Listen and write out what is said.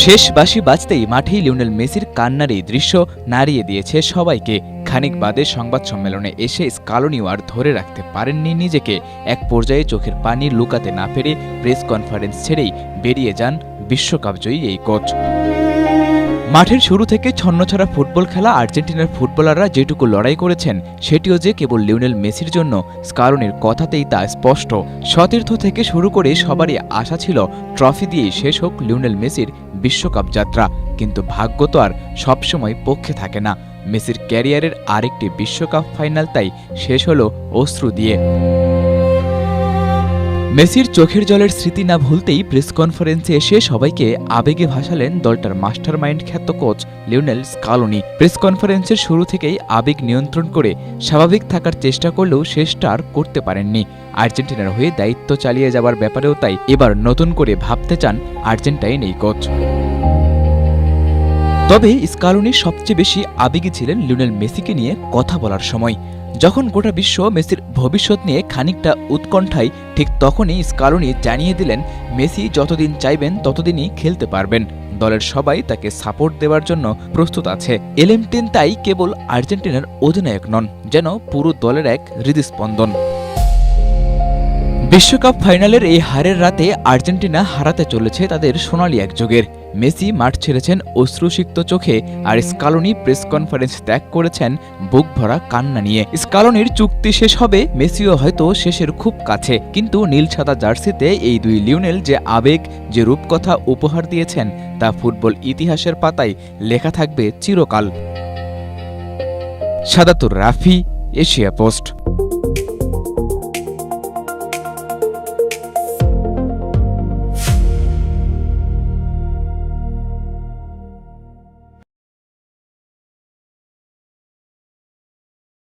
শেষ বাঁশি বাজতেই মাঠেই লিওনেল মেসির কান্নার এই দৃশ্য নাড়িয়ে দিয়েছে সবাইকে। খানিক বাদে সংবাদ সম্মেলনে এসে স্কালোনিও আর ধরে রাখতে পারেননি নিজেকে। এক পর্যায়ে চোখের পানি লুকাতে না পেরে প্রেস কনফারেন্স ছেড়েই বেরিয়ে যান বিশ্বকাপজয়ী এই কোচ। মাঠের শুরু থেকে ছন্নছাড়া ফুটবল খেলা আর্জেন্টিনার ফুটবলাররা যেটুকু লড়াই করেছেন সেটিও যে কেবল লিওনেল মেসির জন্য, স্কালোনির কথাতেই তা স্পষ্ট। সতীর্থ থেকে শুরু করে সবারই আশা ছিল ট্রফি দিয়েই শেষ হোক লিওনেল মেসির বিশ্বকাপ যাত্রা। কিন্তু ভাগ্য তো আর সবসময় পক্ষে থাকে না। মেসির ক্যারিয়ারের আরেকটি বিশ্বকাপ ফাইনাল তাই শেষ হলো অশ্রু দিয়ে। মেসির চোখের জলের স্মৃতি না ভুলতেই প্রেস কনফারেন্সে এসে সবাইকে আবেগে ভাসালেন দলটার মাস্টারমাইন্ড খ্যাত কোচ লিওনেল স্কালোনি। প্রেস কনফারেন্সের শুরু থেকেই আবেগ নিয়ন্ত্রণ করে স্বাভাবিক থাকার চেষ্টা করলেও শেষটা আর করতে পারেননি। আর্জেন্টিনার হয়ে দায়িত্ব চালিয়ে যাবার ব্যাপারেও তাই এবার নতুন করে ভাবতে চান আর্জেন্টাইন এই কোচ। তবে স্কালোনি সবচেয়ে বেশি আবেগী ছিলেন লিওনেল মেসিকে নিয়ে কথা বলার সময়। যখন গোটা বিশ্ব মেসির ভবিষ্যৎ নিয়ে খানিকটা উৎকণ্ঠায়, ঠিক তখনই স্কালোনি জানিয়ে দিলেন মেসি যতদিন চাইবেন ততদিনই খেলতে পারবেন। দলের সবাই তাকে সাপোর্ট দেওয়ার জন্য প্রস্তুত আছে। এলেমটেন তাই কেবল আর্জেন্টিনার অধিনায়ক নন, যেন পুরো দলের এক হৃদস্পন্দন। বিশ্বকাপ ফাইনালের এই হারের রাতে আর্জেন্টিনা হারাতে চলেছে তাদের সোনালি এক যুগের। মেসি মাঠ ছেড়েছেন অশ্রুসিক্ত চোখে, আর স্কালোনি প্রেস কনফারেন্স ত্যাগ করেছেন বুক ভরা কান্না নিয়ে। স্কালোনির চুক্তি শেষ হবে, মেসিও হয়তো শেষের খুব কাছে, কিন্তু নীল সাদা জার্সিতে এই দুই লিওনেল যে আবেগ, যে রূপকথা উপহার দিয়েছেন তা ফুটবল ইতিহাসের পাতায় লেখা থাকবে চিরকাল। সাদাতুর রাফি, এশিয়া পোস্ট।